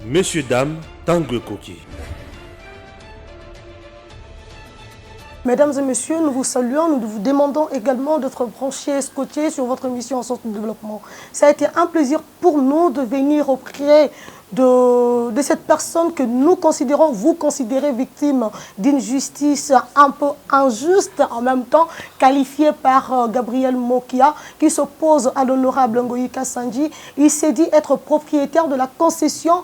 Monsieur, Dame, Tanguy Koki. Mesdames et messieurs, nous vous saluons, nous vous demandons également d'être branchés et scotchés sur votre mission en centre de développement. Ça a été un plaisir pour nous de venir auprès de cette personne que nous considérons, vous considérez victime d'une justice un peu injuste, en même temps qualifiée par Gabriel Mokia, qui s'oppose à l'honorable Ngoyi Kassanji. Il s'est dit être propriétaire de la concession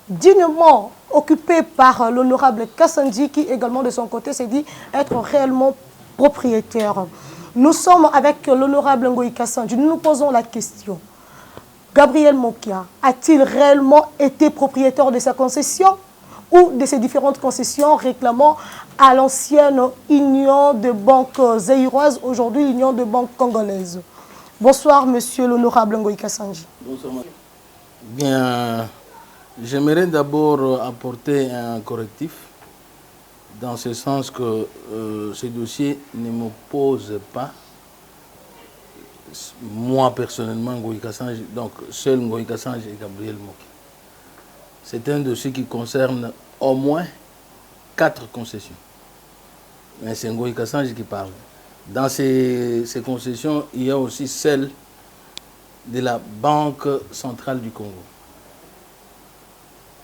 dignement occupé par l'honorable Kassanji, qui également de son côté s'est dit être réellement propriétaire. Nous sommes avec l'honorable Ngoyi Kassanji. Nous nous posons la question. Gabriel Mokia a-t-il réellement été propriétaire de sa concession ou de ses différentes concessions réclamant à l'ancienne Union de banques zaïroises, aujourd'hui Union de banques congolaises? Bonsoir, monsieur l'honorable Ngoyi Kassanji. Bonsoir. Bien, j'aimerais d'abord apporter un correctif, dans ce sens que ce dossier ne m'oppose pas, moi personnellement, Ngoyi Kassanji, donc seul Ngoyi Kassanji et Gabriel Mokia. C'est un dossier qui concerne au moins 4 concessions. Mais c'est Ngoyi Kassanji qui parle. Dans ces concessions, il y a aussi celle de la Banque centrale du Congo,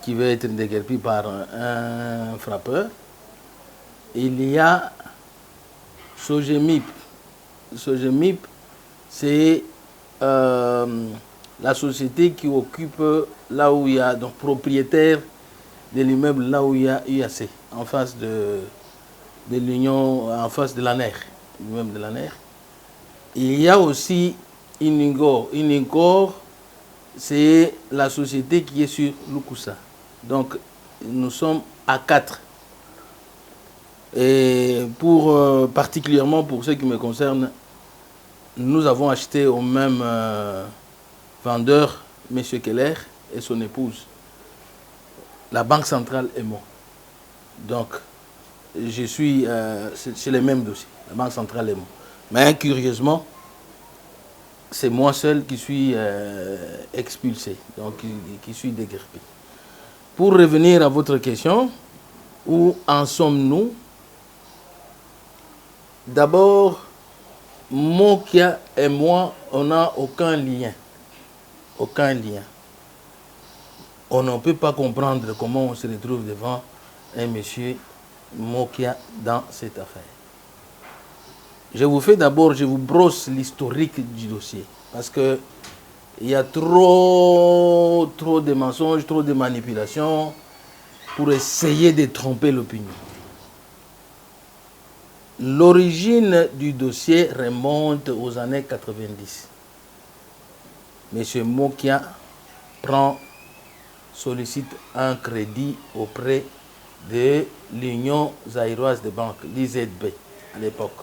qui va être déguerpie par un frappeur. Il y a Sogemip. Sogemip, c'est la société qui occupe là où il y a, donc propriétaire de l'immeuble, là où il y a UAC, en face de l'Union, en face de l'ANER, l'immeuble de l'ANER. Il y a aussi Iningor. Iningor, c'est la société qui est sur Lukusa. Donc, nous sommes à 4. Et particulièrement pour ce qui me concerne, nous avons acheté au même vendeur, M. Keller, et son épouse, la Banque centrale et moi. Donc, je suis c'est les mêmes dossiers, la Banque centrale et moi. Mais curieusement, c'est moi seul qui suis expulsé, donc qui suis déguerpé. Pour revenir à votre question, où en sommes-nous? D'abord, Mokia et moi, on n'a aucun lien. Aucun lien. On ne peut pas comprendre comment on se retrouve devant un monsieur Mokia dans cette affaire. Je vous brosse l'historique du dossier. Parce que il y a trop de mensonges, trop de manipulations pour essayer de tromper l'opinion. L'origine du dossier remonte aux années 90. M. Mokia sollicite un crédit auprès de l'Union zaïroise de banques, l'IZB, à l'époque,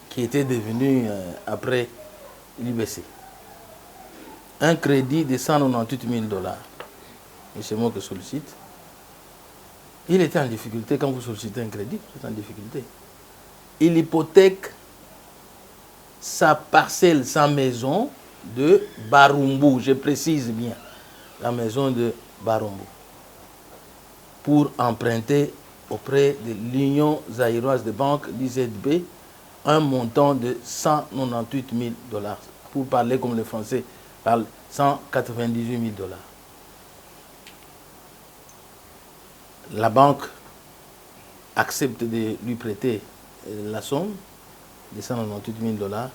qui était devenue après l'UBC. Un crédit de 198 000 $. M. Mokia sollicite. Il était en difficulté. Quand vous sollicitez un crédit, vous êtes en difficulté. Il hypothèque sa parcelle, sa maison de Barumbu, je précise bien, la maison de Barumbu, pour emprunter auprès de l'Union zaïroise de banque, l'IZB, un montant de 198 000 $. Pour parler comme les Français parlent, 198 000 $. La banque accepte de lui prêter la somme de 198 000 $,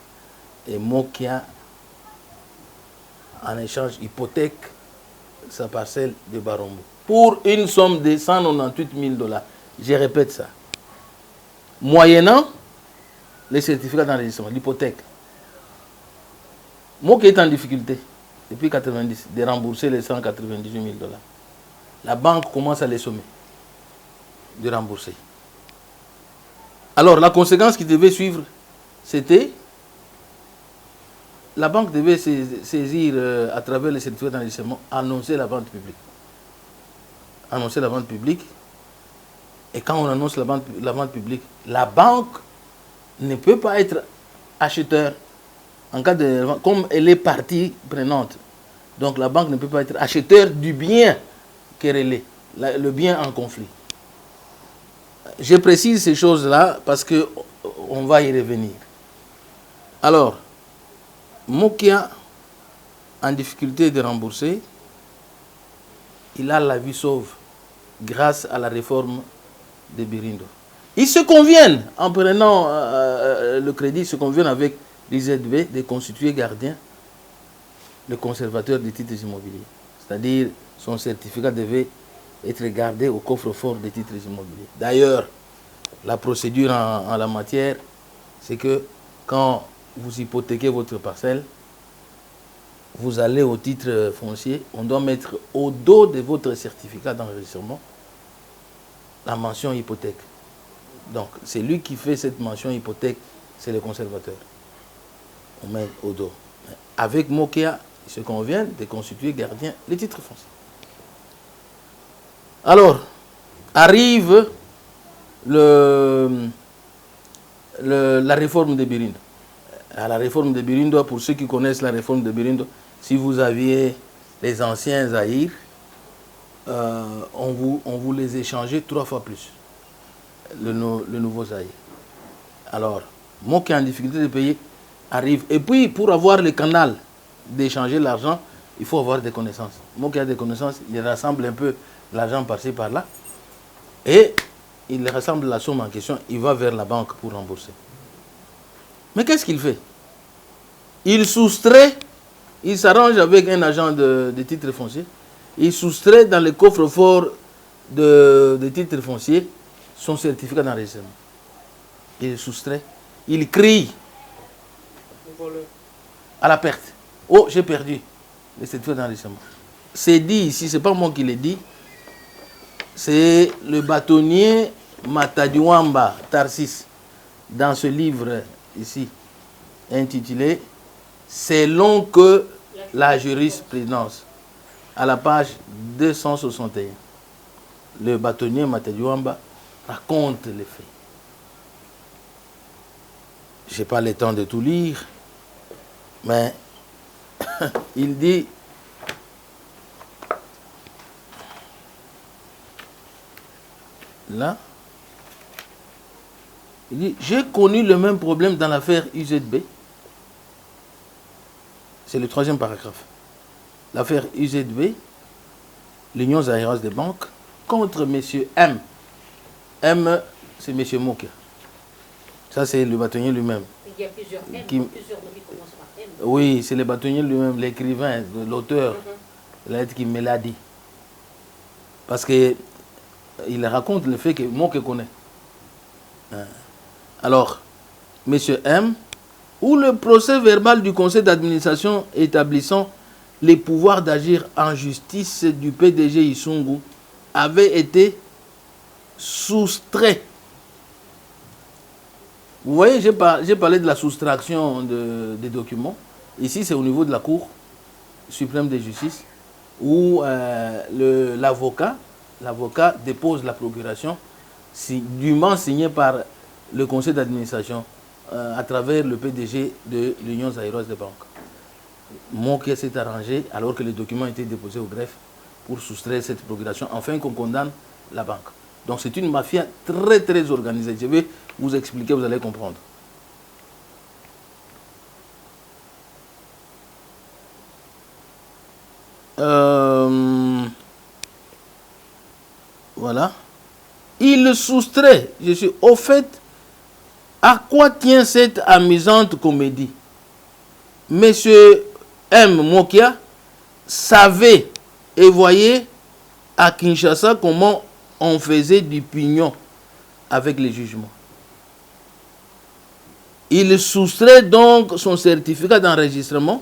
et Mokia, en échange, hypothèque sa parcelle de Barombo pour une somme de 198 000 $. Je répète ça. Moyennant les certificats d'enregistrement, l'hypothèque. Mokia est en difficulté depuis 1990 de rembourser les 198 000 $. La banque commence à les sommer de rembourser. Alors, la conséquence qui devait suivre, c'était la banque devait saisir à travers les certificats d'enregistrement, annoncer la vente publique. Annoncer la vente publique. Et quand on annonce la vente publique, la banque ne peut pas être acheteur en cas de, comme elle est partie prenante. Donc la banque ne peut pas être acheteur du bien querellé, le bien en conflit. Je précise ces choses-là parce qu'on va y revenir. Alors, Mokia, en difficulté de rembourser, il a la vie sauve grâce à la réforme de Birindo. Ils se conviennent, en prenant le crédit, ils se conviennent avec l'IZB de constituer gardien le conservateur des titres immobiliers. C'est-à-dire, son certificat devait être gardé au coffre-fort des titres immobiliers. D'ailleurs, la procédure en la matière, c'est que quand vous hypothéquez votre parcelle, vous allez au titre foncier, on doit mettre au dos de votre certificat d'enregistrement la mention hypothèque. Donc, c'est lui qui fait cette mention hypothèque, c'est le conservateur. On met au dos. Avec Mokia, ils se conviennent de constituer gardien les titres fonciers. Alors, arrive la réforme de Birindo. À la réforme de Birindo, pour ceux qui connaissent la réforme de Birindo, si vous aviez les anciens Zaïre, on vous les échangeait 3 fois plus, le nouveau Zaïre. Alors, moi qui ai en difficulté de payer, arrive. Et puis, pour avoir le canal d'échanger l'argent, il faut avoir des connaissances. Moi qui ai des connaissances, il rassemble un peu l'argent par-ci, par-là. Et il rassemble la somme en question, il va vers la banque pour rembourser. Mais qu'est-ce qu'il fait? Il soustrait, il s'arrange avec un agent de titres fonciers, il soustrait dans le coffre-fort de titres fonciers son certificat d'enregistrement. Il soustrait, il crie à la perte. Oh, j'ai perdu le certificat d'enregistrement. C'est dit ici, ce n'est pas moi qui l'ai dit, c'est le bâtonnier Matadiwamba Tarsis, dans ce livre ici, intitulé « Selon que la jurisprudence », à la page 261. Le bâtonnier Matadiwamba raconte les faits. Je n'ai pas le temps de tout lire, mais il dit là, il dit, j'ai connu le même problème dans l'affaire UZB. C'est le 3e paragraphe. L'affaire UZB, l'Union zaïroise des banques, contre M. M. M, c'est M. Mokia. Ça, c'est le bâtonnier lui-même. Il y a plusieurs M, plusieurs noms qui commencent par M. Oui, c'est le bâtonnier lui-même, l'écrivain, l'auteur, l'aide qui me l'a dit. Parce qu'il raconte le fait que Mokia connaît. Alors, M. M, ou le procès verbal du conseil d'administration établissant les pouvoirs d'agir en justice du PDG Isungu avait été soustrait. Vous voyez, j'ai parlé de la soustraction des documents. Ici, c'est au niveau de la Cour suprême de justice où l'avocat dépose la procuration dûment signée par le conseil d'administration à travers le PDG de l'Union zaïroise des banques. Mokia s'est arrangé alors que les documents étaient déposés au greffe pour soustraire cette procuration, afin qu'on condamne la banque. Donc c'est une mafia très très organisée. Je vais vous expliquer, vous allez comprendre. Voilà. Il soustrait, je suis au fait, à quoi tient cette amusante comédie? Monsieur M. Mokia savait et voyait à Kinshasa comment on faisait du pignon avec les jugements. Il soustrait donc son certificat d'enregistrement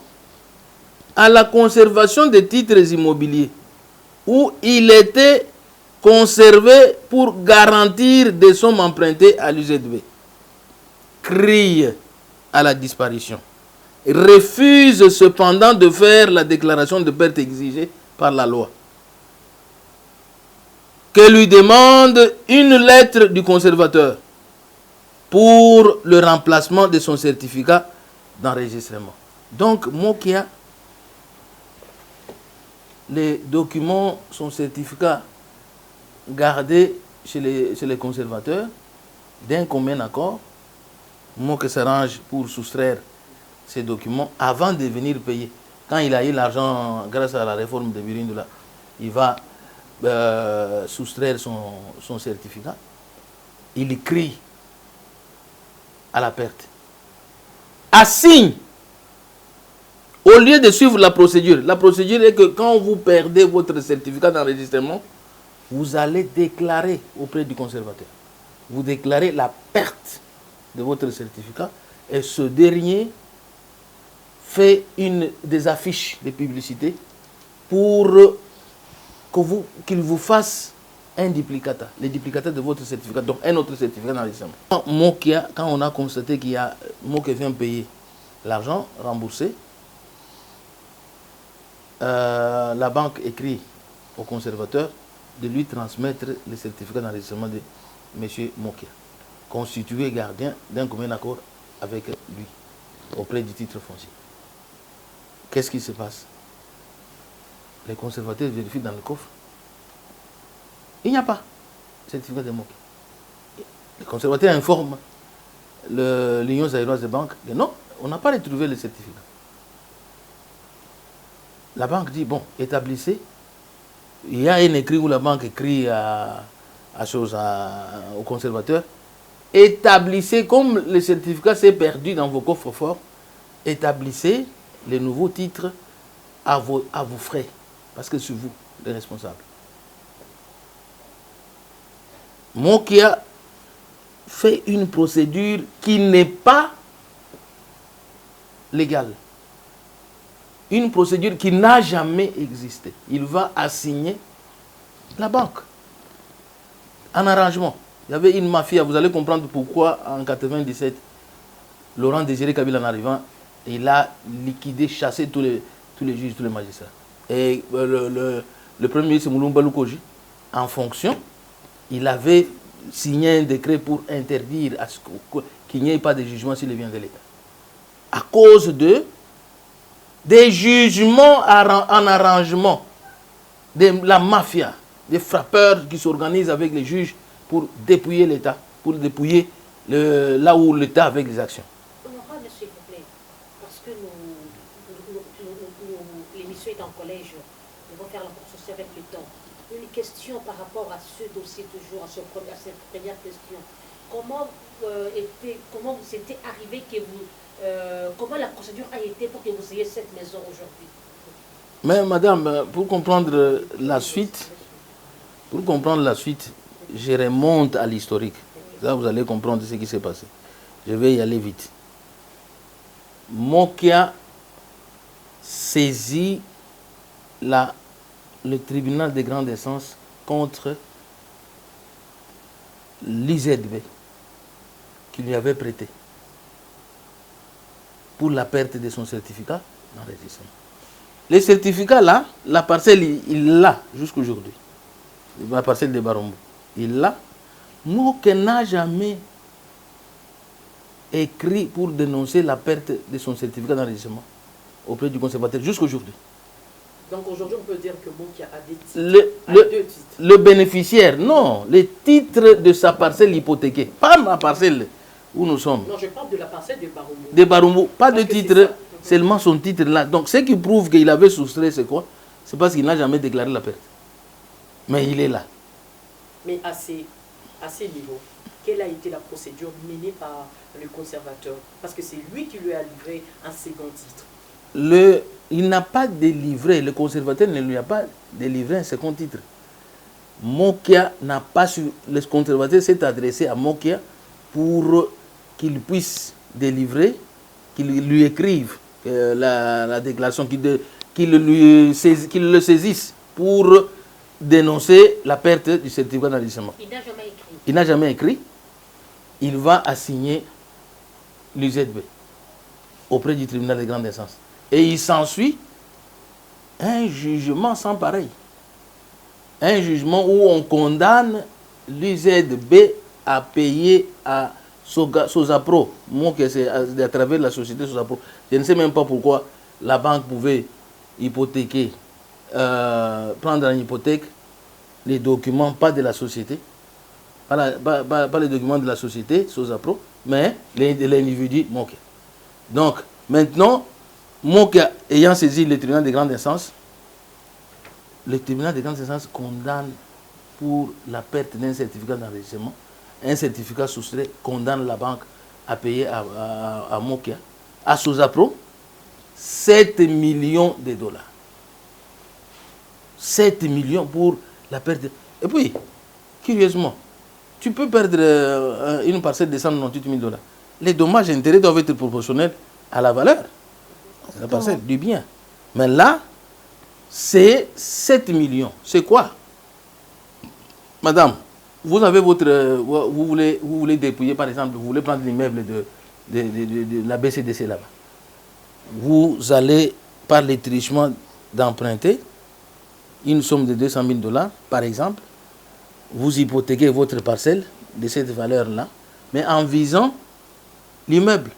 à la conservation des titres immobiliers où il était conservé pour garantir des sommes empruntées à l'UZB. Crie à la disparition. Refuse cependant de faire la déclaration de perte exigée par la loi. Que lui demande une lettre du conservateur pour le remplacement de son certificat d'enregistrement. Donc, Mokia les documents, son certificat gardé chez les conservateurs d'un commun accord. Mokia s'arrange pour soustraire ces documents avant de venir payer. Quand il a eu l'argent grâce à la réforme de Birindula, il va soustraire son certificat. Il crie à la perte. Assigne. Au lieu de suivre la procédure est que quand vous perdez votre certificat d'enregistrement, vous allez déclarer auprès du conservateur. Vous déclarez la perte de votre certificat et ce dernier fait des affiches de publicité pour qu'il vous fasse un duplicata, le duplicata de votre certificat, donc un autre certificat d'enregistrement. Quand on a constaté qu'il y a Mokia vient payer l'argent remboursé, la banque écrit au conservateur de lui transmettre le certificat d'enregistrement de M. Mokia, constitué gardien d'un commun accord avec lui, auprès du titre foncier. Qu'est-ce qui se passe? Les conservateurs vérifient dans le coffre. Il n'y a pas de certificat de Mokia. Les conservateurs informent l'Union zaïroise de banque que non, on n'a pas retrouvé le certificat. La banque dit, bon, établissez. Il y a un écrit où la banque écrit au conservateur. Établissez, comme le certificat s'est perdu dans vos coffres forts, établissez les nouveaux titres à vos frais. Parce que c'est vous, les responsables. Mokia fait une procédure qui n'est pas légale. Une procédure qui n'a jamais existé. Il va assigner la banque. En arrangement. Il y avait une mafia. Vous allez comprendre pourquoi en 1997, Laurent Désiré Kabila en arrivant, il a liquidé, chassé tous les juges, tous les magistrats. Et le premier ministre Moulumba Lukoji, en fonction, il avait signé un décret pour interdire qu'il n'y ait pas de jugement sur les biens de l'État. À cause des jugements en arrangement, de la mafia, des frappeurs qui s'organisent avec les juges pour dépouiller l'État, pour dépouiller là où l'État avec les actions. Honorable, s'il vous plaît, parce que l'émission est en collège, nous allons faire la course aussi avec le temps. Une question par rapport à ce dossier toujours, à cette première question. Comment vous était arrivé que comment la procédure a été pour que vous ayez cette maison aujourd'hui? Mais madame, pour comprendre la suite, je remonte à l'historique. Là, vous allez comprendre ce qui s'est passé. Je vais y aller vite. Mokia saisit le tribunal de grande instance contre l'IZB qui lui avait prêté pour la perte de son certificat d'enregistrement. Les certificats là, la parcelle, il l'a jusqu'aujourd'hui. La parcelle de Barombo, il l'a. Mokia n'a jamais écrit pour dénoncer la perte de son certificat d'enregistrement auprès du conservateur jusqu'aujourd'hui. Donc aujourd'hui, on peut dire que Mokia a des titres. Le bénéficiaire, non, les titres de sa parcelle hypothéquée, pas ma parcelle où nous sommes. Non, je parle de la parcelle de Barombo. De Barombo, pas de titre, seulement son titre là. Donc ce qui prouve qu'il avait soustrait, c'est quoi? C'est parce qu'il n'a jamais déclaré la perte. Mais il est là. Mais à ces niveaux, quelle a été la procédure menée par le conservateur? Parce que c'est lui qui lui a livré un second titre. Il n'a pas délivré, le conservateur ne lui a pas délivré un second titre. Mokia n'a pas su, le conservateur s'est adressé à Mokia pour qu'il puisse délivrer, qu'il lui écrive la déclaration, qu'il le saisisse pour dénoncer la perte du certificat d'enregistrement. Il n'a jamais écrit. Il n'a jamais écrit. Il va assigner l'UZB auprès du tribunal de grande instance. Et il s'ensuit un jugement sans pareil. Un jugement où on condamne l'UZB à payer à Sosapro. Moi, c'est à travers la société Sosapro. Je ne sais même pas pourquoi la banque pouvait hypothéquer, prendre en hypothèque les documents, pas de la société, pas les documents de la société, Sosapro, mais l'individu Mokia. Donc, maintenant, Mokia ayant saisi le tribunal de grande instance, le tribunal de grande instance condamne pour la perte d'un certificat d'enregistrement, un certificat soustrait, condamne la banque à payer à Mokia, à Sosapro, 7 millions de dollars. 7 millions pour la perte. Et puis, curieusement, tu peux perdre une parcelle de 198 000 dollars. Les dommages et intérêts doivent être proportionnels à la valeur de la parcelle, du bien. Mais là, c'est 7 millions. C'est quoi? Madame, vous avez votre... vous voulez dépouiller, par exemple, vous voulez prendre l'immeuble de la BCDC là-bas. Vous allez, par les trichements, d'emprunter une somme de 200 000 dollars, par exemple. Vous hypothéquez votre parcelle de cette valeur-là, mais en visant l'immeuble.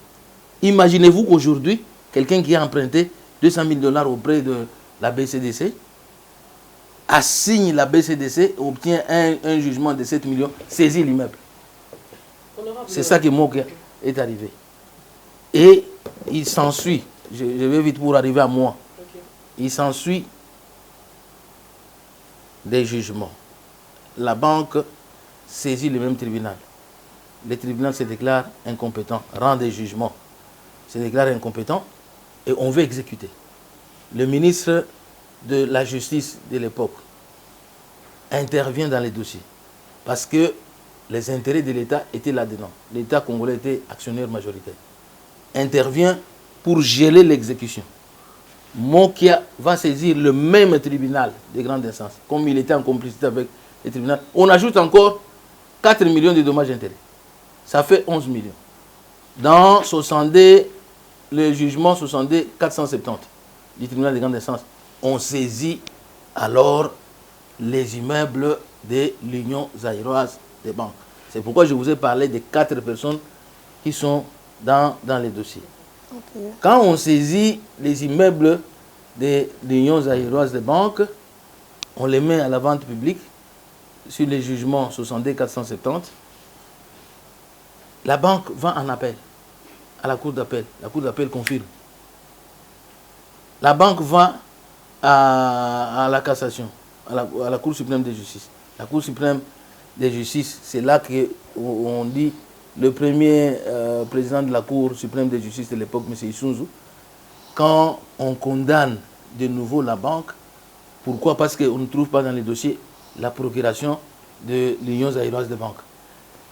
Imaginez-vous qu'aujourd'hui, quelqu'un qui a emprunté 200 000 dollars auprès de la BCDC, assigne la BCDC, obtient un jugement de 7 millions, saisit l'immeuble. C'est ça qui est arrivé. Et il s'ensuit, je vais vite pour arriver à moi, il s'ensuit des jugements. La banque saisit le même tribunal. Le tribunal se déclare incompétent, rend des jugements, se déclare incompétent et on veut exécuter. Le ministre de la Justice de l'époque intervient dans les dossiers parce que les intérêts de l'État étaient là-dedans. L'État congolais était actionnaire majoritaire. Intervient pour geler l'exécution. Mokia va saisir le même tribunal de grande instance, comme il était en complicité avec le tribunal. On ajoute encore 4 millions de dommages et intérêts. Ça fait 11 millions. Dans 62, le jugement 62 470 du tribunal de grande instance, on saisit alors les immeubles de l'Union zaïroise des banques. C'est pourquoi je vous ai parlé de 4 personnes qui sont dans les dossiers. Okay. Quand on saisit les immeubles de l'Union zaïroise des banques, on les met à la vente publique sur les jugements 62 470. La banque va en appel à la cour d'appel. La cour d'appel confirme. La banque va à la cassation, à la Cour suprême de justice. La Cour suprême de justice, c'est là qu'on dit le premier président de la Cour suprême de justice de l'époque, M. Issounzou, quand on condamne de nouveau la banque, pourquoi? Parce qu'on ne trouve pas dans les dossiers la procuration de l'Union zaïroise de banque.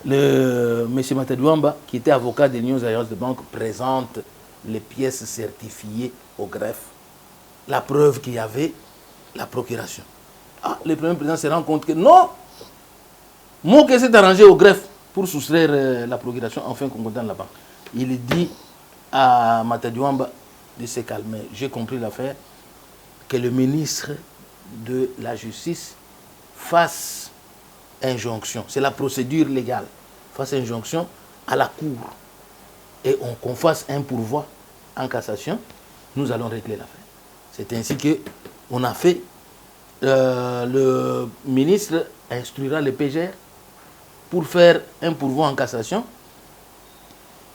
M. Matadouamba, qui était avocat de l'Union zaïroise de banque, présente les pièces certifiées au greffe. La preuve qu'il y avait la procuration. Ah, le premier président se rend compte que non, Mokia s'est arrangé au greffe pour soustraire la procuration, enfin qu'on condamne la banque. Il dit à Matadouamba de se calmer. J'ai compris l'affaire, que le ministre de la Justice fasse injonction. C'est la procédure légale. Fasse injonction à la Cour. Et qu'on fasse un pourvoi en cassation. Nous allons régler l'affaire. C'est ainsi qu'on a fait. Le ministre instruira le PGR pour faire un pourvoi en cassation.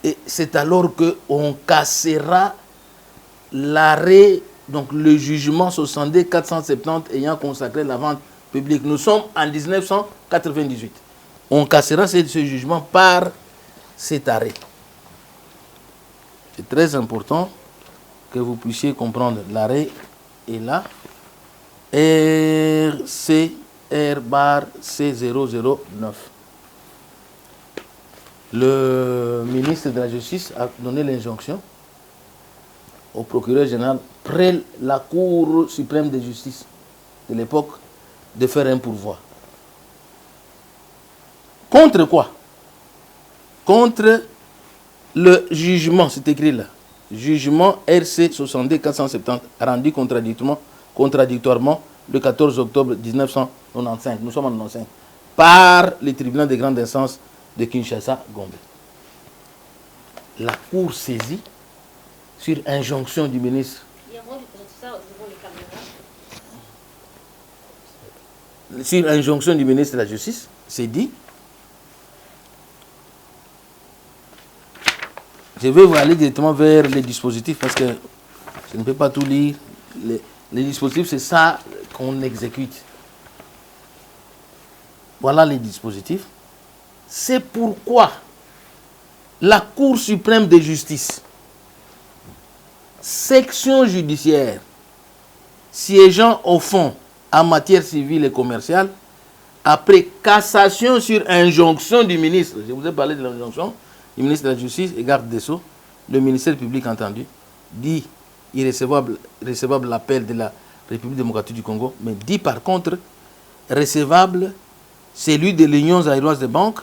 Et c'est alors qu'on cassera l'arrêt, donc le jugement 62 470 ayant consacré la vente publique. Nous sommes en 1998. On cassera ce jugement par cet arrêt. C'est très important que vous puissiez comprendre. L'arrêt est là. RCR/C009. Le ministre de la Justice a donné l'injonction au procureur général près la Cour suprême de justice de l'époque de faire un pourvoi. Contre quoi? Contre le jugement, c'est écrit là. Jugement RC 62 470 rendu contradictoirement le 14 octobre 1995. Nous sommes en 1995. Par le tribunal de grande instance de Kinshasa-Gombe. La Cour saisit sur injonction du ministre. sur injonction du ministre de la Justice, c'est dit. Je vais vous aller directement vers les dispositifs parce que je ne peux pas tout lire. Les dispositifs, c'est ça qu'on exécute. Voilà les dispositifs. C'est pourquoi la Cour suprême de justice, section judiciaire, siégeant au fond en matière civile et commerciale, après cassation sur injonction du ministre, je vous ai parlé de l'injonction du ministre de la Justice et garde des Sceaux, le ministère public entendu, dit irrécevable l'appel de la République démocratique du Congo, mais dit par contre recevable celui de l'Union zaïroise de banques,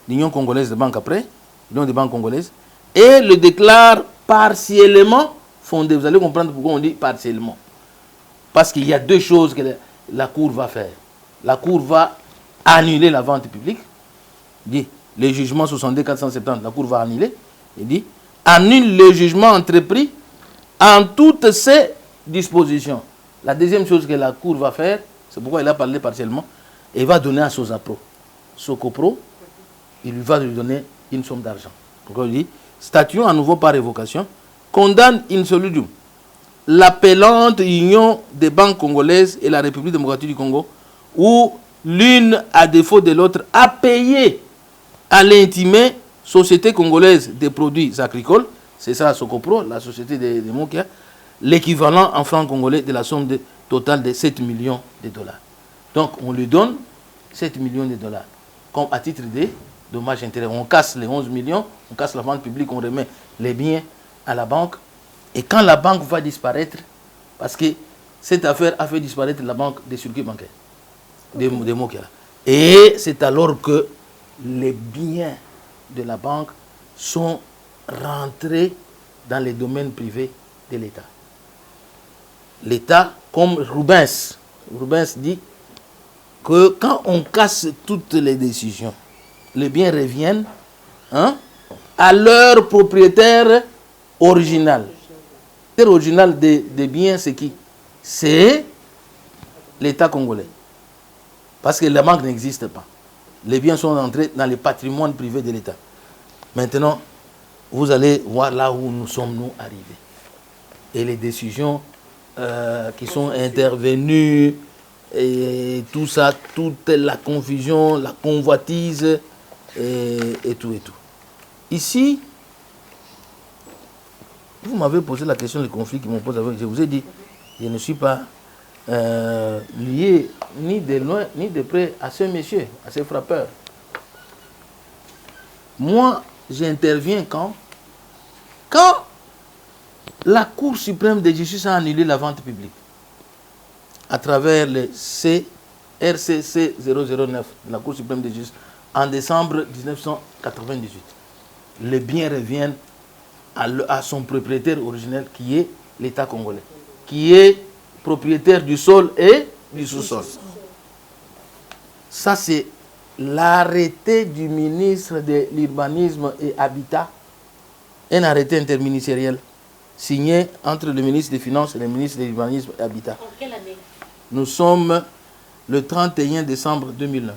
l'Union congolaise de banques après, l'Union des banques congolaises, et le déclare partiellement fondé. Vous allez comprendre pourquoi on dit partiellement. Parce qu'il y a deux choses que la Cour va faire. La Cour va annuler la vente publique. Dit, le jugement 62-470, la Cour va annuler. Il dit, annule le jugement entrepris en toutes ses dispositions. La deuxième chose que la Cour va faire, c'est pourquoi il a parlé partiellement, il va donner à Sosapro. Socopro, il va lui donner une somme d'argent. Pourquoi il dit, statuant à nouveau par révocation, condamne in solidum l'appellante Union des banques congolaises et la République démocratique du Congo, où l'une, à défaut de l'autre, a payé à l'intimé Société congolaise des produits agricoles, c'est ça Socopro, la société de Mokia, l'équivalent en francs congolais de la somme totale de 7 millions de dollars. Donc on lui donne 7 millions de dollars, comme à titre de dommages intérêts. On casse les 11 millions, on casse la vente publique, on remet les biens à la banque. Et quand la banque va disparaître, parce que cette affaire a fait disparaître la banque des circuits bancaires, des Mokia. Et c'est alors que les biens de la banque sont rentrés dans les domaines privés de l'État. L'État, comme Rubens dit que quand on casse toutes les décisions, les biens reviennent à leur propriétaire original. Le propriétaire original des biens, c'est qui? C'est l'État congolais. Parce que la banque n'existe pas. Les biens sont entrés dans le patrimoine privé de l'État. Maintenant, vous allez voir là où nous sommes arrivés. Et les décisions qui sont intervenues, et tout ça, toute la confusion, la convoitise, et tout. Ici, vous m'avez posé la question du conflit qui m'ont posé avec. Je vous ai dit, je ne suis pas lié ni de loin ni de près à ce monsieur, à ces frappeurs. Moi, j'interviens quand la Cour suprême de justice a annulé la vente publique à travers le RCC 009 de la Cour suprême de justice en décembre 1998. Les biens reviennent à son propriétaire originel qui est l'État congolais, qui est propriétaire du sol et du sous-sol. Ça, c'est l'arrêté du ministre de l'Urbanisme et Habitat, un arrêté interministériel signé entre le ministre des Finances et le ministre de l'Urbanisme et Habitat. En quelle année? Nous sommes le 31 décembre 2009.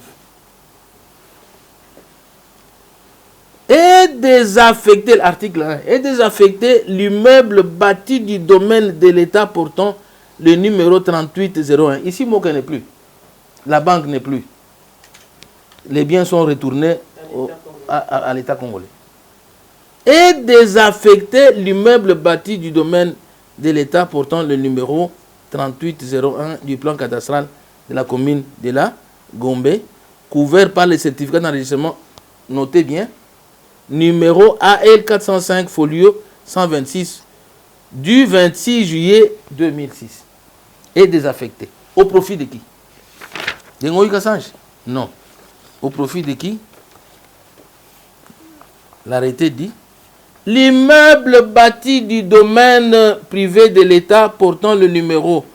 Et désaffecter, l'article 1, et désaffecter l'immeuble bâti du domaine de l'État portant le numéro 3801. Ici, Moka n'est plus. La banque n'est plus. Les biens sont retournés à l'État congolais. Et désaffecter l'immeuble bâti du domaine de l'État portant le numéro 3801 du plan cadastral de la commune de la Gombe, couvert par le certificat d'enregistrement, notez bien, numéro AL 405 folio 126 du 26 juillet 2006. Et désaffecté. Au profit de qui? De Ngoï Kassange? Non. Au profit de qui? L'arrêté dit l'immeuble bâti du domaine privé de l'État portant le numéro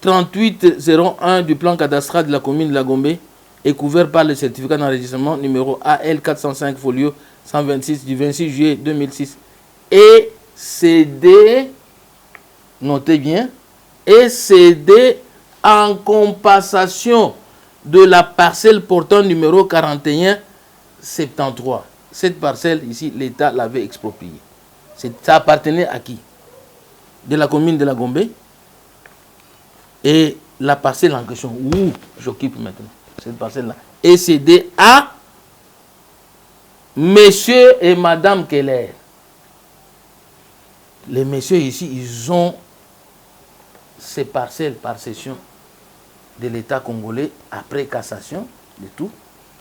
3801 du plan cadastral de la commune de la Gombe est couvert par le certificat d'enregistrement numéro AL 405 folio 126 du 26 juillet 2006 et cédé, notez bien, et cédé en compensation de la parcelle portant numéro 4173. Cette parcelle ici, l'État l'avait expropriée. Ça appartenait à qui? De la commune de la Gombe. Et la parcelle en question, où j'occupe maintenant, cette parcelle-là, est cédée à Monsieur et Madame Keller. Les messieurs ici, ils ont ces parcelles par cession de l'État congolais après cassation de tout.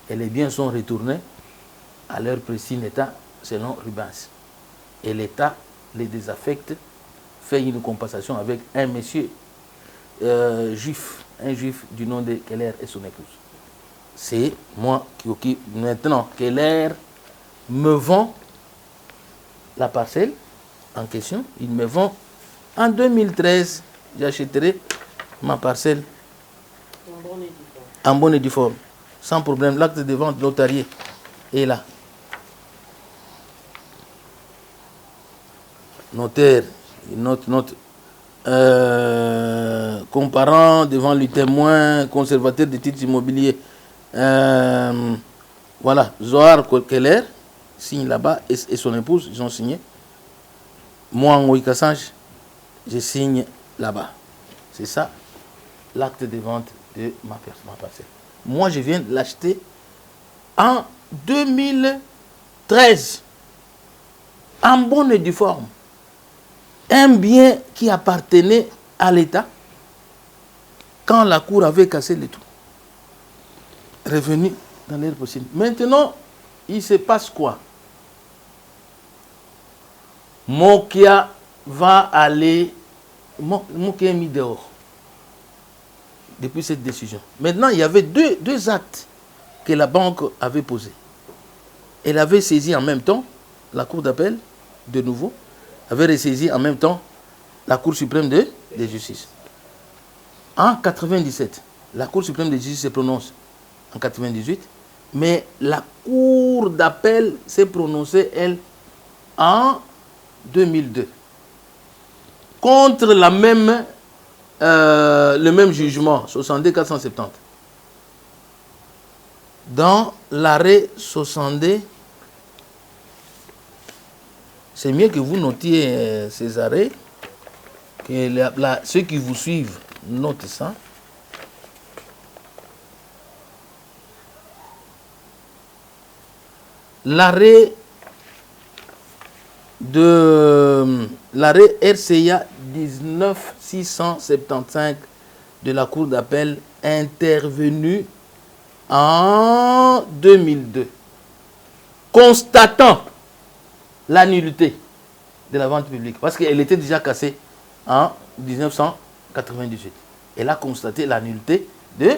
Et les biens sont retournés à leur précis état selon Rubens. Et l'État les désaffecte, fait une compensation avec un monsieur juif, un juif du nom de Keller et son épouse. C'est moi qui occupe maintenant. Keller me vend la parcelle en question. Il me vend en 2013. J'achèterai ma parcelle en bonne et due forme. Sans problème. L'acte de vente notarié est là. Notaire, note. Comparant devant le témoin, conservateur des titres immobiliers. Voilà, Zohar Keller signe là-bas et son épouse, ils ont signé. Moi, en Kassange, je signe là-bas. C'est ça, l'acte de vente de ma parcelle. Moi, je viens de l'acheter en 2013, en bonne et due forme. Un bien qui appartenait à l'État quand la cour avait cassé le tout. Revenu dans l'air possible. Maintenant, il se passe quoi? Mokia va aller... Mokia est mis dehors depuis cette décision. Maintenant, il y avait deux actes que la banque avait posés. Elle avait saisi en même temps la cour d'appel, de nouveau, avait ressaisi en même temps la Cour suprême de justice. En 97, la Cour suprême de justice se prononce en 98, mais la Cour d'appel s'est prononcée, elle, en 2002. Contre le même jugement, 62-470. Dans l'arrêt 62, c'est mieux que vous notiez ces arrêts, que ceux qui vous suivent notent ça. L'arrêt RCA 19675 de la Cour d'appel intervenu en 2002, constatant la nullité de la vente publique, parce qu'elle était déjà cassée en 1998. Elle a constaté la nullité de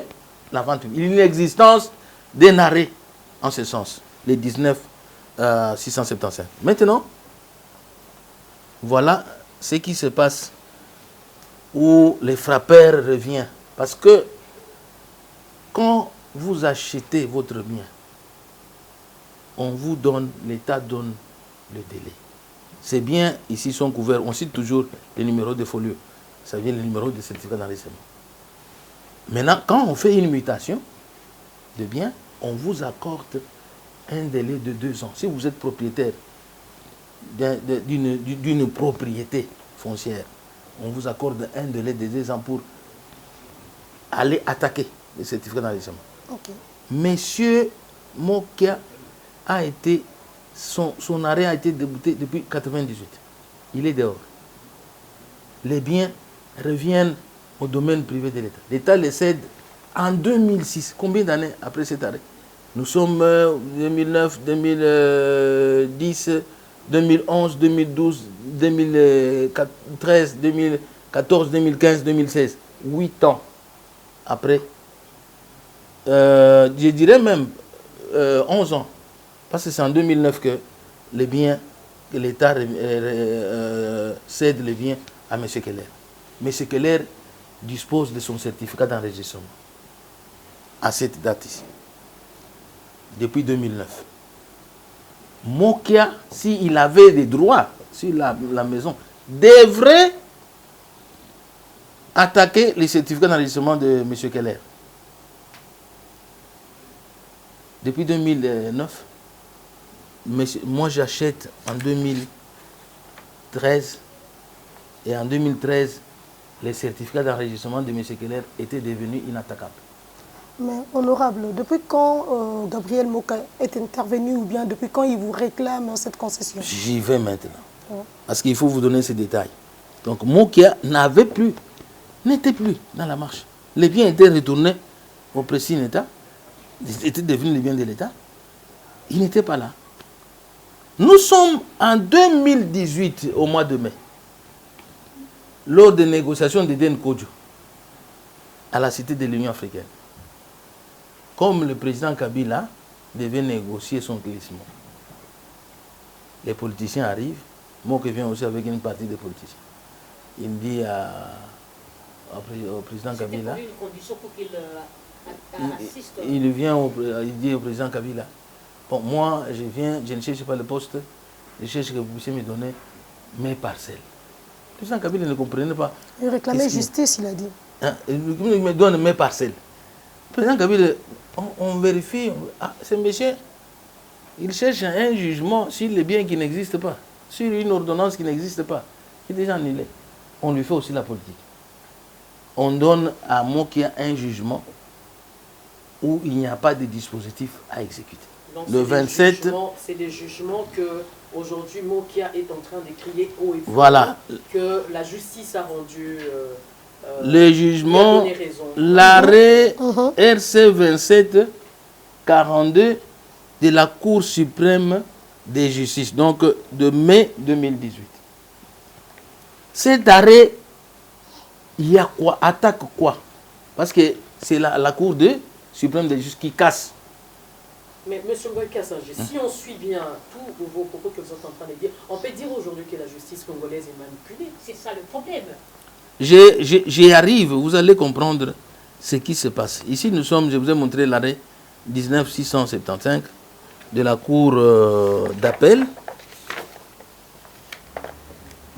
la vente publique. Il y a une existence d'un arrêt en ce sens, les 19-675. Maintenant, voilà ce qui se passe où les frappeurs reviennent. Parce que quand vous achetez votre bien, on vous donne, l'État donne le délai. Ces biens ici sont couverts. On cite toujours les numéros de folio. Ça vient le numéro de certificat d'enregistrement. Maintenant, quand on fait une mutation de biens, on vous accorde un délai de 2 ans. Si vous êtes propriétaire d'une propriété foncière, on vous accorde un délai de 2 ans pour aller attaquer le certificat d'enregistrement. Okay. Monsieur Mokia a été... Son arrêt a été débouté depuis 1998. Il est dehors. Les biens reviennent au domaine privé de l'État. L'État les cède en 2006. Combien d'années après cet arrêt? Nous sommes 2009, 2010, 2011, 2012, 2013, 2014, 2015, 2016. 8 ans après. Je dirais même 11 ans. Parce que c'est en 2009 que les biens, que l'État cède les biens à M. Keller. M. Keller dispose de son certificat d'enregistrement à cette date ici, depuis 2009. Mokia, s'il avait des droits sur la maison, devrait attaqué les certificats d'enregistrement de M. Keller. Depuis 2009, moi j'achète en 2013 et en 2013, les certificats d'enregistrement de M. Keller étaient devenus inattaquables. Mais honorable, depuis quand Gabriel Moka est intervenu ou bien depuis quand il vous réclame cette concession? J'y vais maintenant. Parce qu'il faut vous donner ces détails. Donc Mokia n'était plus dans la marche. Les biens étaient retournés au précis État. Ils étaient devenus les biens de l'État. Il n'était pas là. Nous sommes en 2018, au mois de mai, lors des négociations d'Eden Kodjo, à la Cité de l'Union africaine. Comme le président Kabila devait négocier son glissement. Les politiciens arrivent. Moi qui viens aussi avec une partie des politiciens. Il dit au président Kabila. C'était une condition pour qu'il assiste. Il dit au président Kabila, bon, moi je viens, je ne cherche pas le poste, je cherche que vous puissiez me donner mes parcelles. Le président Kabila ne comprenait pas. Il réclamait justice, il a dit. Il me donne mes parcelles. Le président Kabila, on vérifie, ce monsieur, il cherche un jugement sur les biens qui n'existent pas, sur une ordonnance qui n'existe pas, qui est déjà annulée. On lui fait aussi la politique. On donne à Mokia un jugement où il n'y a pas de dispositif à exécuter. Donc le 27... C'est des jugements que aujourd'hui Mokia est en train de crier haut et fort, voilà, que la justice a rendu... le jugement, l'arrêt RC 2742 de la Cour suprême de justice, donc de mai 2018. Cet arrêt, il y a quoi? Attaque quoi? Parce que c'est la Cour suprême de justice qui casse. Mais M. Kassange, si on suit bien tous vos propos que vous êtes en train de dire, on peut dire aujourd'hui que la justice congolaise est manipulée. C'est ça le problème. J'y arrive, vous allez comprendre ce qui se passe. Ici, nous sommes, je vous ai montré l'arrêt 19675 de la Cour d'appel.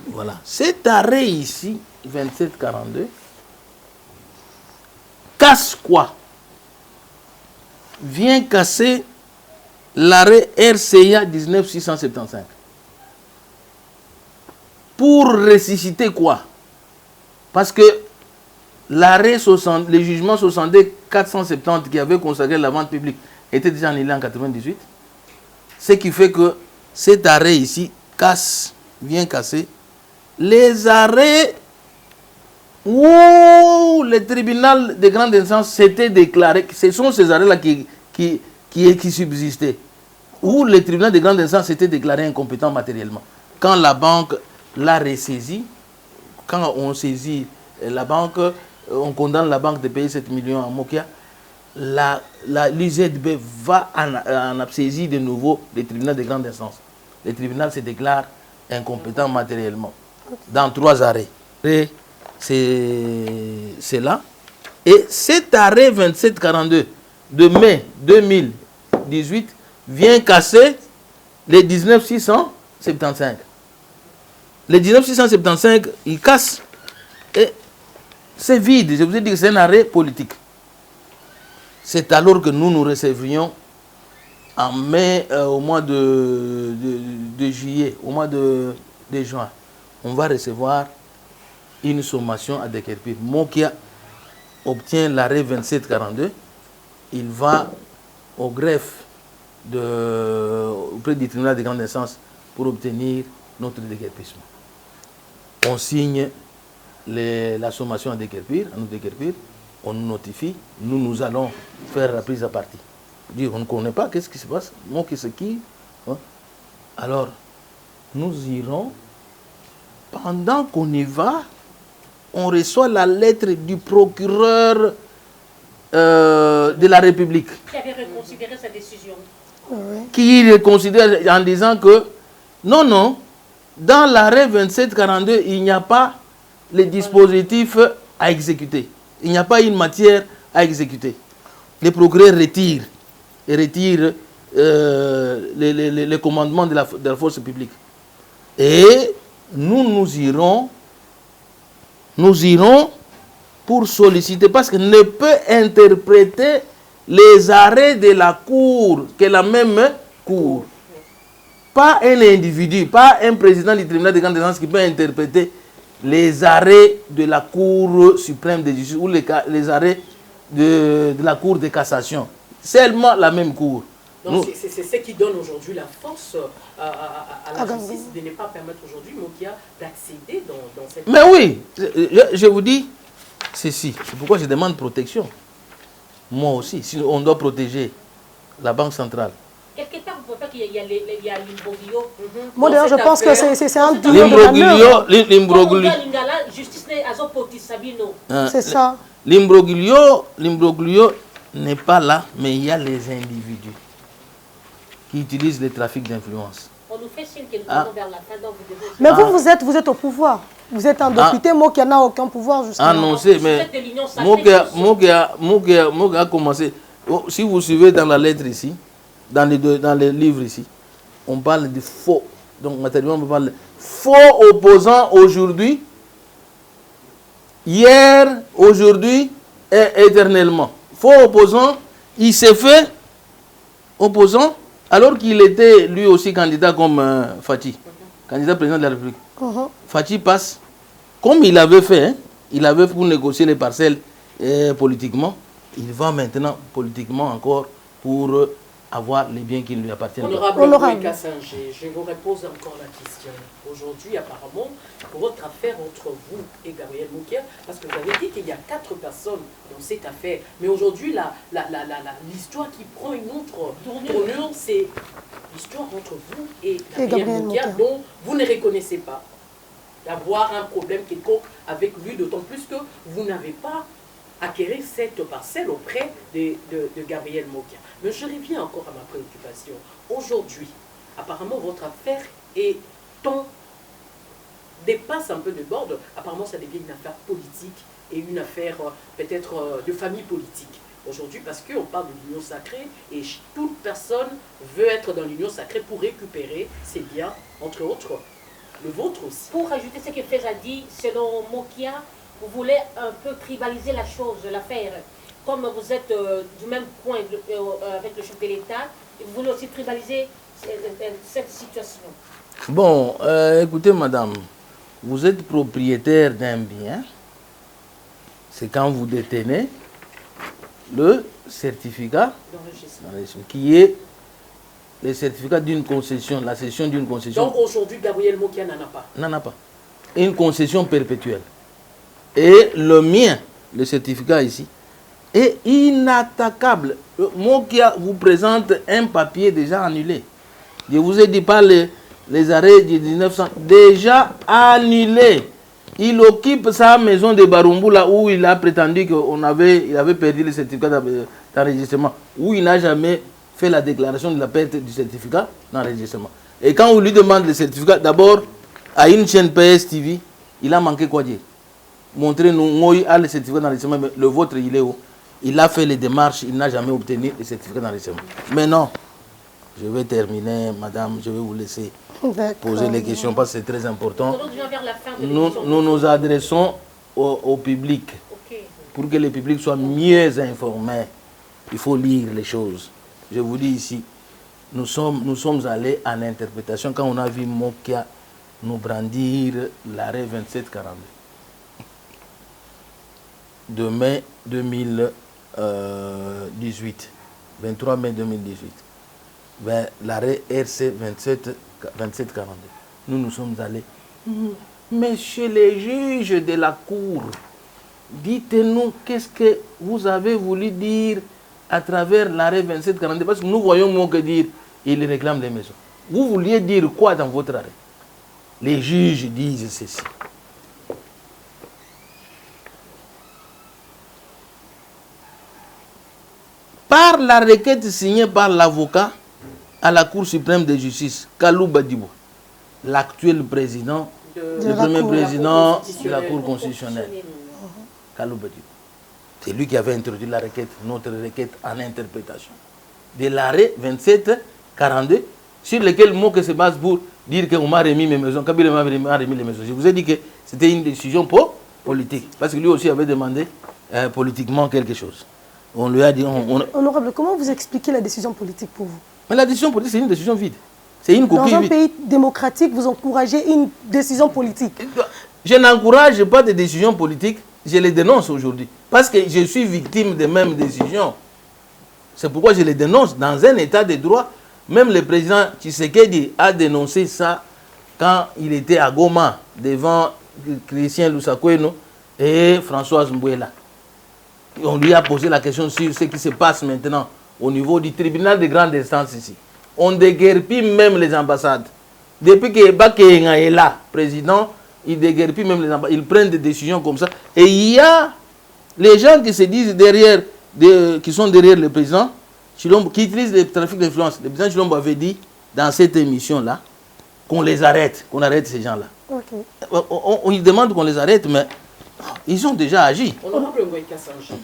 Voilà. Cet arrêt ici, 2742, casse quoi? Vient casser l'arrêt RCA 19675. Pour ressusciter quoi? Parce que l'arrêt, le jugement 62-470 qui avait consacré la vente publique était déjà annulé en 1998. Ce qui fait que cet arrêt ici vient casser les arrêts où le tribunal de grande instance s'était déclaré. Ce sont ces arrêts-là qui subsistaient. Où le tribunal de grande instance s'était déclaré incompétent matériellement. Quand la banque l'a ressaisi, quand on saisit la banque, on condamne la banque de payer 7 millions à Mokia, l'UZB va en saisir de nouveau le tribunal de grande instance. Le tribunal se déclare incompétent matériellement. Dans 3 arrêts. C'est là. Et cet arrêt 2742 de mai 2018 vient casser les 19675. Les 19675, il casse. Et c'est vide. Je vous ai dit que c'est un arrêt politique. C'est alors que nous recevrions en mai, au mois de juillet, au mois de juin, on va recevoir une sommation à Dekerpir. Mokia obtient l'arrêt 2742. Il va au greffe auprès du tribunal de grande instance pour obtenir notre déguerpissement. On signe la sommation à Dekerpir, on nous notifie, nous allons faire la prise à partie. On ne connaît pas, qu'est-ce qui se passe? Moi, c'est qui? Alors, nous irons, pendant qu'on y va, on reçoit la lettre du procureur de la République. Qui avait reconsidéré sa décision. Qui reconsidère en disant que, non, dans l'arrêt 2742, il n'y a pas les dispositifs à exécuter. Il n'y a pas une matière à exécuter. Le procureur retire les commandements de la force publique. Et nous irons pour solliciter, parce qu'il ne peut interpréter les arrêts de la Cour, que la même Cour. Pas un individu, pas un président du tribunal de grande instance qui peut interpréter les arrêts de la Cour suprême de justice ou les arrêts de la Cour de cassation. Seulement la même Cour. Donc c'est ce qui donne aujourd'hui la force à la justice de ne pas permettre aujourd'hui Mokia d'accéder dans cette... Mais oui, je vous dis ceci. C'est pourquoi je demande protection. Moi aussi, si on doit protéger la Banque centrale. Quelque part, vous ne pouvez pas qu'il y a l'imbroglio. Moi, d'ailleurs, je pense que c'est un duo de l'imbroglio. C'est ça. L'imbroglio n'est pas là, mais il y a les individus qui utilisent le trafic d'influence. On nous fait signe que nous allons vers la fin, donc vous devez... Mais vous êtes au pouvoir. Vous êtes un député, moi qui n'a aucun pouvoir jusqu'à non, mais moi a commencé. Si vous suivez dans la lettre ici, dans les livres ici, on parle de faux. Donc matériellement, on parle de faux opposants aujourd'hui, hier, aujourd'hui et éternellement. Faux opposant, il s'est fait opposant alors qu'il était lui aussi candidat comme Fathi, candidat président de la République. Fathi passe, comme il avait fait, hein, il avait pour négocier les parcelles politiquement, il va maintenant politiquement encore pour avoir les biens qui lui appartiennent. Honorable Kassanger, je vous repose encore la question. Aujourd'hui, apparemment, pour votre affaire entre vous et Gabriel Mokia, parce que vous avez dit qu'il y a 4 personnes dans cette affaire, mais aujourd'hui, l'histoire qui prend une autre tournure, c'est l'histoire entre vous et Gabriel Mokia, dont vous ne reconnaissez pas d'avoir un problème quelconque avec lui, d'autant plus que vous n'avez pas acquérir cette parcelle auprès de Gabriel Mokia. Mais je reviens encore à ma préoccupation. Aujourd'hui, apparemment, votre affaire dépasse un peu de bord. Apparemment, ça devient une affaire politique et une affaire peut-être de famille politique. Aujourd'hui, parce qu'on parle de l'union sacrée et toute personne veut être dans l'union sacrée pour récupérer ses biens, entre autres, le vôtre aussi. Pour ajouter ce que Fez a dit, selon Mokia, vous voulez un peu tribaliser la chose, l'affaire. Comme vous êtes du même coin avec le chef de l'État, vous voulez aussi tribaliser cette situation. Bon, écoutez madame, vous êtes propriétaire d'un bien, c'est quand vous détenez le certificat d'enregistrement, qui est le certificat d'une concession, la cession d'une concession. Donc aujourd'hui, Gabriel Mokia n'en a pas. N'en a pas. Une concession perpétuelle. Et le mien, le certificat ici, est inattaquable. Mokia vous présente un papier déjà annulé. Je vous ai dit par les arrêts de 1900, déjà annulé. Il occupe sa maison de Barumbu, là où il a prétendu qu'il avait perdu le certificat d'enregistrement, où il n'a jamais fait la déclaration de la perte du certificat d'enregistrement. Et quand on lui demande le certificat, d'abord, à une chaîne PS TV, il a manqué quoi dire? Montrez-nous, moi, il a le certificat d'enregistrement, mais le vôtre, il est où? Il a fait les démarches, il n'a jamais obtenu le certificat d'enregistrement. Mais non, je vais terminer, madame, je vais vous laisser poser les questions parce que c'est très important. Nous nous adressons au public. Pour que le public soit mieux informé, il faut lire les choses. Je vous dis ici, nous sommes allés en interprétation quand on a vu Mokia nous brandir l'arrêt 2742 de mai 2018, 23 mai 2018. Ben, l'arrêt RC 2742. Nous sommes allés. Messieurs les juges de la Cour, dites-nous qu'est-ce que vous avez voulu dire à travers l'arrêt 2742, parce que nous voyons moins que dire il réclame des maisons. Vous vouliez dire quoi dans votre arrêt? Les juges disent ceci. Par la requête signée par l'avocat à la Cour suprême de justice, Kalou Badibo, l'actuel président, le premier président de la Cour constitutionnelle, Kalou Badibo. C'est lui qui avait introduit la requête, notre requête en interprétation de l'arrêt 2742, sur lequel moi que se base pour dire qu'on m'a remis mes maisons, Kabila m'a remis les maisons. Je vous ai dit que c'était une décision politique. Parce que lui aussi avait demandé politiquement quelque chose. On lui a dit... Honorable, comment vous expliquez la décision politique pour vous? Mais la décision politique, c'est une décision vide. C'est une coquille vide. Dans un pays démocratique, vous encouragez une décision politique. Je n'encourage pas de décisions politiques, je les dénonce aujourd'hui. Parce que je suis victime des mêmes décisions. C'est pourquoi je les dénonce. Dans un état de droit, même le président Tshisekedi a dénoncé ça quand il était à Goma, devant Christian Lusakweno et Françoise Mbouela. On lui a posé la question sur ce qui se passe maintenant au niveau du tribunal de grande instance ici. On déguerpit même les ambassades. Depuis que Bakenga est là, président, il déguerpit même les ambassades. Ils prennent des décisions comme ça. Et il y a les gens qui se disent derrière, qui sont derrière le président, qui utilisent le trafic d'influence. Le président Chilombo avait dit dans cette émission-là qu'on les arrête, qu'on arrête ces gens-là. Okay. Ils demandent qu'on les arrête, mais ils ont déjà agi. Honorable Ngoï Kassanji,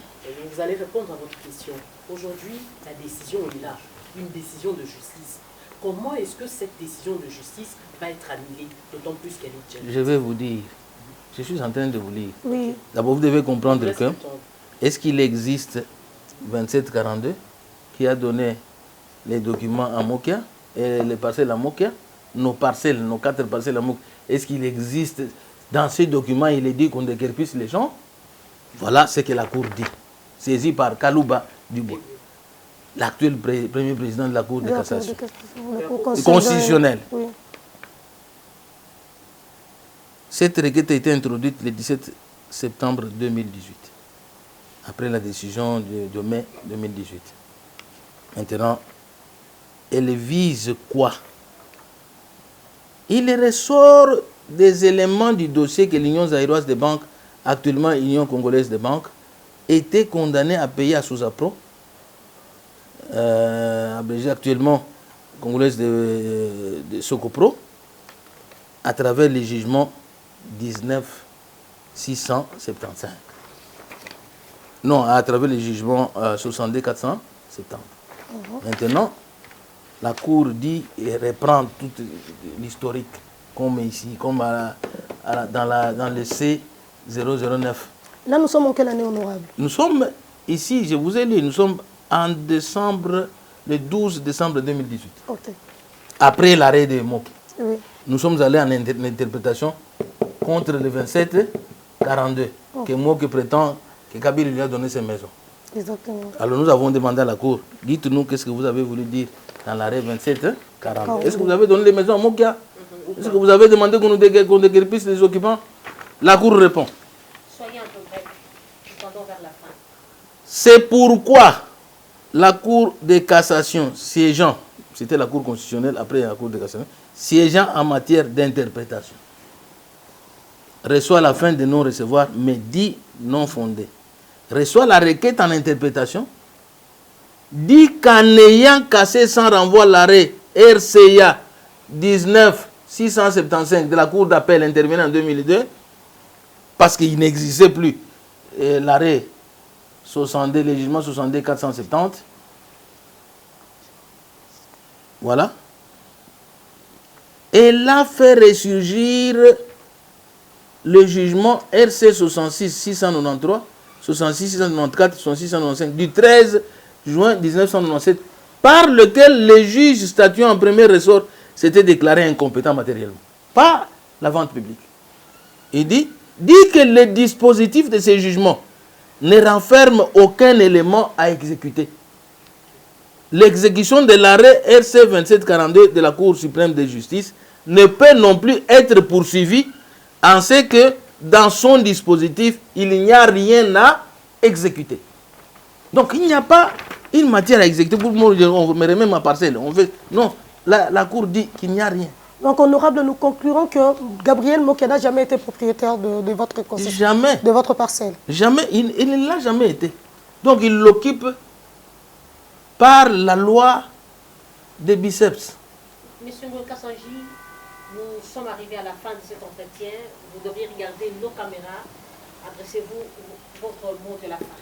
vous allez répondre à votre question. Aujourd'hui, la décision est là, une décision de justice. Comment est-ce que cette décision de justice va être annulée, d'autant plus qu'elle est challengée? Je vais vous dire, je suis en train de vous lire. Oui. D'abord, vous devez comprendre que, est-ce qu'il existe 2742 qui a donné les documents à Mokia et les parcelles à Mokia, nos parcelles, nos 4 parcelles à Mokia? Est-ce qu'il existe, dans ces documents, il est dit qu'on déguerpisse les gens? Voilà ce que la Cour dit, saisi par Kalouba Dubois, l'actuel premier président de la Cour de cassation constitutionnelle. Oui. Cette requête a été introduite le 17 septembre 2018, après la décision de mai 2018. Maintenant, elle vise quoi? Il ressort des éléments du dossier que l'Union zaïroise des banques, actuellement Union congolaise des banques, était condamnée à payer à Sosapro, abrégé actuellement congolaise de Socopro, à travers les jugements 19-675. Non, à travers les jugements 62-470. Maintenant, la Cour dit et reprend tout l'historique, comme ici, comme dans le C009. Là, nous sommes en quelle année, honorable? Nous sommes ici, je vous ai lu, nous sommes en décembre, le 12 décembre 2018. Okay. Après l'arrêt de Moki. Oui. Nous sommes allés en interprétation contre le 27-42, que Moki prétend que Kabila lui a donné ses maisons. Exactement. Alors nous avons demandé à la Cour, dites-nous qu'est-ce que vous avez voulu dire dans l'arrêt 27-42. Est-ce que vous avez donné les maisons à Mokia? Est-ce que vous avez demandé qu'on déguerpisse les occupants? La Cour répond. Soyez un peu bref, nous tendons vers la fin. C'est pourquoi la Cour de cassation siégeant, c'était la Cour constitutionnelle après la Cour de cassation, siégeant en matière d'interprétation, reçoit la fin de non-recevoir, mais dit non fondé. Reçoit la requête en interprétation, dit qu'en ayant cassé sans renvoi l'arrêt RCA 19-675 de la Cour d'appel intervenue en 2002, parce qu'il n'existait plus l'arrêt 62, le jugement 62-470, voilà, elle a fait ressurgir le jugement RC 66-693, 66-694, 66-695 du 13 juin 1997, par lequel le juge statuant en premier ressort s'était déclaré incompétent matériellement. Pas la vente publique. Il dit que le dispositif de ces jugements ne renferme aucun élément à exécuter. L'exécution de l'arrêt RC 2742 de la Cour suprême de justice ne peut non plus être poursuivie en ce que dans son dispositif, il n'y a rien à exécuter. Donc il n'y a pas une matière à exécuter. Pour moi, on me remet ma parcelle. Non, la Cour dit qu'il n'y a rien. Donc, honorable, nous conclurons que Gabriel Mokia n'a jamais été propriétaire de votre concession. Jamais. De votre parcelle. Jamais. Il ne l'a jamais été. Donc, il l'occupe par la loi des biceps. Monsieur Ngoï Kassanji, nous sommes arrivés à la fin de cet entretien. Vous devriez regarder nos caméras. Adressez-vous votre mot de la fin.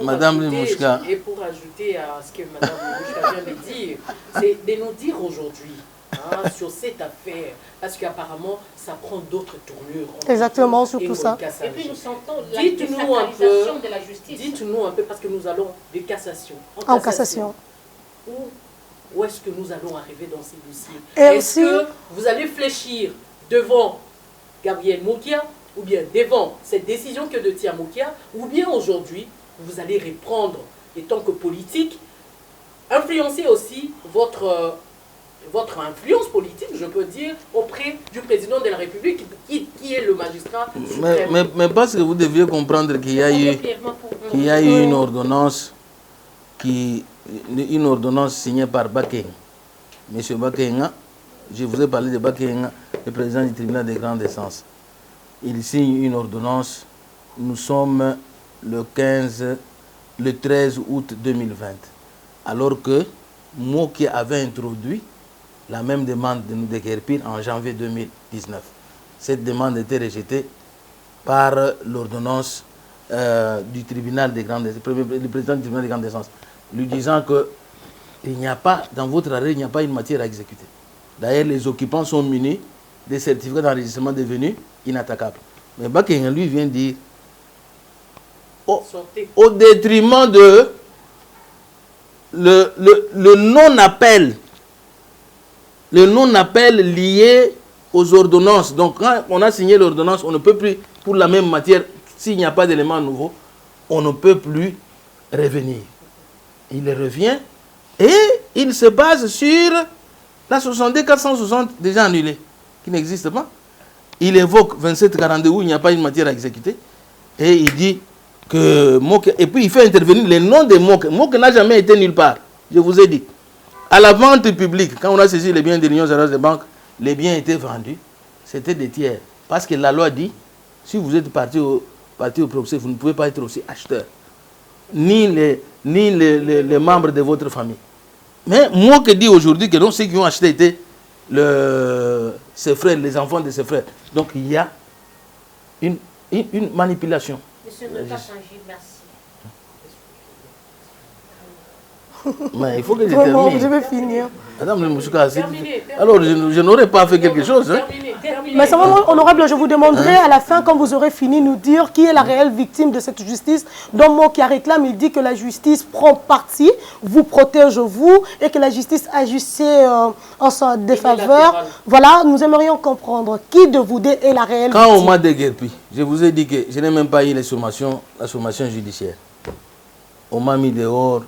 Madame Limouchka. Et pour ajouter à ce que Madame Limouchka vient de dire, c'est de nous dire aujourd'hui, hein, hein, sur cette affaire, parce qu'apparemment, ça prend d'autres tournures. Exactement, sur tout ça. Et puis nous sentons la Dites-nous un peu, désacralisation de la justice. dites-nous un peu, parce que nous allons de cassation En cassation. Où est-ce que nous allons arriver dans ces dossiers? Et Est-ce aussi- que vous allez fléchir devant Gabriel Mokia, ou bien devant cette décision que de Tia Mokia, ou bien aujourd'hui, vous allez reprendre, en tant que politique, influencer aussi votre influence politique, je peux dire, auprès du président de la République, qui est le magistrat suprême. Mais parce que vous deviez comprendre qu'il y a eu une ordonnance une ordonnance signée par Bakenga. Monsieur Bakenga, je vous ai parlé de Bakenga, le président du tribunal de grande instance. Il signe une ordonnance, nous sommes le 13 août 2020, alors que Mokia avait introduit la même demande de nous déguerpir en janvier 2019. Cette demande était rejetée par l'ordonnance du tribunal de grande instance, le président du tribunal de grande instance, lui disant que il n'y a pas, dans votre arrêt, il n'y a pas une matière à exécuter. D'ailleurs, les occupants sont munis des certificats d'enregistrement devenus inattaquables. Mais Bakenga, lui, vient dire, au détriment de le non-appel, lié aux ordonnances. Donc, quand on a signé l'ordonnance, on ne peut plus, pour la même matière, s'il n'y a pas d'éléments nouveaux, on ne peut plus revenir. Il revient et il se base sur la 62-460 déjà annulée, qui n'existe pas. Il évoque 27-42 où il n'y a pas une matière à exécuter. Et il dit que Mokia, et puis il fait intervenir les noms de Mokia. Mokia n'a jamais été nulle part, je vous ai dit. À la vente publique, quand on a saisi les biens de l'Union Zaïroise de Banque, les biens étaient vendus, c'était des tiers. Parce que la loi dit, si vous êtes parti au procès, vous ne pouvez pas être aussi acheteur. Ni les membres de votre famille. Mais Mokia dit aujourd'hui que non, ceux qui ont acheté étaient ses frères, les enfants de ses frères. Donc il y a une manipulation. Monsieur ne pas changer, merci. Mais il faut que je Vraiment, termine. je vais finir. Madame le Moussouka, alors je n'aurais pas fait quelque chose. Hein? Mais simplement, honorable, je vous demanderai à la fin, quand vous aurez fini, nous dire qui est la réelle victime de cette justice. Donc, moi qui réclame, il dit que la justice prend parti, vous protège vous, et que la justice agissait en sa défaveur. Voilà, nous aimerions comprendre qui de vous deux est la réelle Quand victime. on m'a déguerpi, je vous ai dit que je n'ai même pas eu la sommation judiciaire. On m'a mis dehors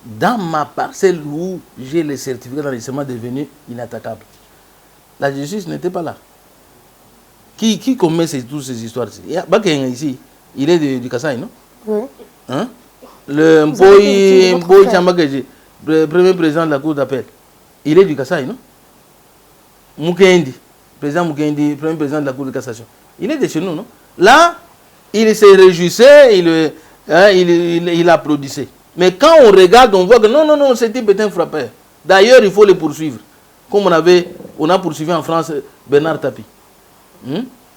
dans ma parcelle où j'ai les certificats d'enregistrement devenus inattaquables. La justice n'était pas là. Qui commet toutes ces histoires-ci? Bakenga ici, il est du Kasaï, non? Oui. Hein? Le Mboy Chambakeji, le premier président de la Cour d'appel, il est du Kasaï, non? Mukendi, président Mukendi, premier président de la Cour de cassation, il est de chez nous, non? Là, il se réjouissait, il applaudissait. Mais quand on regarde, on voit que non, ce type est un frappeur. D'ailleurs, il faut le poursuivre. Comme on a poursuivi en France Bernard Tapie,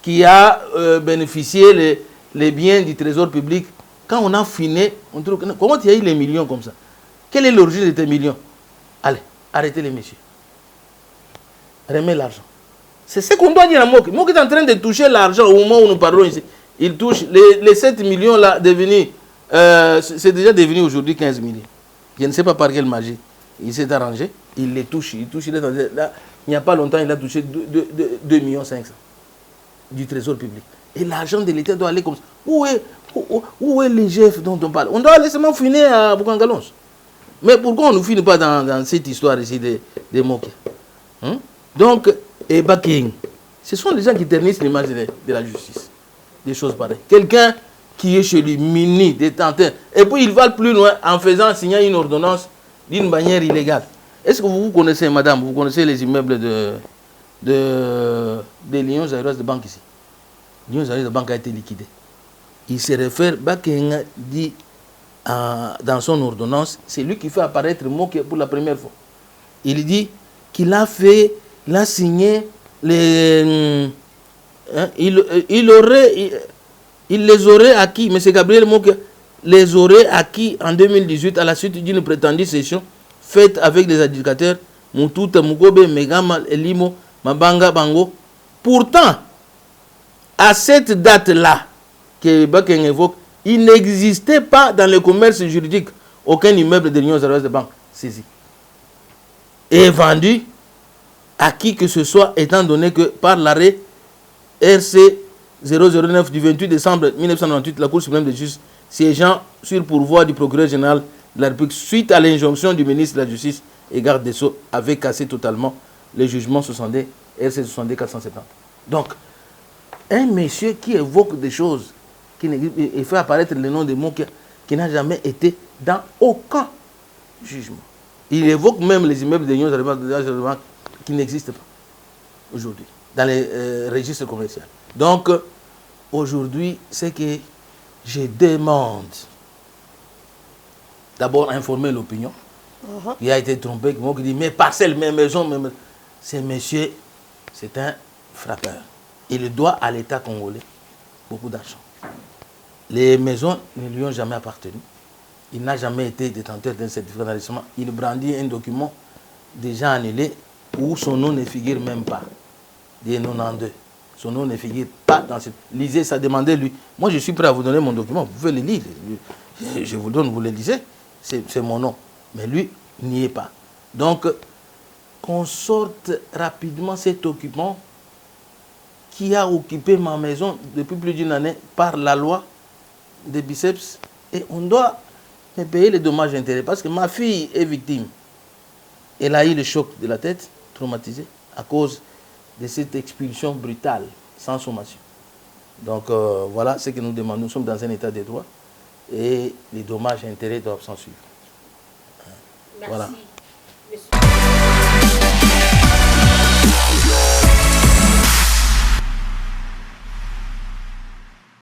qui a bénéficié les biens du trésor public. Quand on a fini, on trouve comment il y a eu les millions comme ça? Quelle est l'origine de ces millions? Allez, arrêtez les messieurs. Remets l'argent. C'est ce qu'on doit dire à Mokia. Mokia est en train de toucher l'argent au moment où nous parlons ici. Il touche les 7 millions là devenus. C'est déjà devenu aujourd'hui 15 millions. Je ne sais pas par quelle magie. Il s'est arrangé, il les touche. Là, il n'y a pas longtemps, il a touché 2,5 millions du trésor public. Et l'argent de l'État doit aller comme ça. Où est l'IGF dont on parle? On doit aller seulement finir à Boukangalons. Mais pourquoi on ne finit pas dans cette histoire ici de Mokia? Donc, et Bakenga, ce sont les gens qui ternissent l'image de la justice. Des choses pareilles. Quelqu'un qui est chez lui muni, détenteur, et puis il va plus loin en faisant signer une ordonnance d'une manière illégale. Est-ce que vous connaissez, madame, vous connaissez les immeubles de l'Union Zaïroise de Banque ici? L'Union Zaïroise de Banque a été liquidée. Il se réfère, Bakenga dit dans son ordonnance, c'est lui qui fait apparaître Mokia pour la première fois. Il dit qu'il a signé les... Il les aurait acquis, M. Gabriel Mokia les aurait acquis en 2018 à la suite d'une prétendue session faite avec des éducateurs Mututa, Mugobe, Megama, Elimo, Mabanga, Bango. Pourtant, à cette date-là, que Bakken évoque, il n'existait pas dans le commerce juridique aucun immeuble de l'Union zaïroise de banque saisi et vendu à qui que ce soit, étant donné que par l'arrêt RC 009 du 28 décembre 1998, la Cour suprême de justice, siégeant sur pourvoi du procureur général de la République, suite à l'injonction du ministre de la Justice et garde des Sceaux, avait cassé totalement le jugement 60 RC 60 470. Donc, un monsieur qui évoque des choses, et fait apparaître le nom de mots qui n'a jamais été dans aucun jugement. Il évoque même les immeubles de l'Union zaïroise qui n'existent pas aujourd'hui dans les registres commerciaux. Donc, aujourd'hui, c'est que je demande d'abord informer l'opinion qui a été trompé, qui dit mais parcelle, mais maison, mais... Ce monsieur, c'est un frappeur. Il doit à l'État congolais beaucoup d'argent. Les maisons ne lui ont jamais appartenu. Il n'a jamais été détenteur d'un certificat d'enregistrement. Il brandit un document déjà annulé où son nom ne figure même pas. Des 92. Son nom ne figure pas dans ce... Lisez ça, demandez-lui. Moi, je suis prêt à vous donner mon document. Vous pouvez le lire. Je vous le donne, vous le lisez. C'est mon nom. Mais lui, n'y est pas. Donc, qu'on sorte rapidement cet occupant qui a occupé ma maison depuis plus d'une année par la loi des biceps. Et on doit me payer les dommages et intérêts. Parce que ma fille est victime. Elle a eu le choc de la tête, traumatisée, à cause de cette expulsion brutale, sans sommation. Donc voilà ce que nous demandons. Nous sommes dans un état de droit et les dommages et intérêts doivent s'en suivre. Merci. Voilà.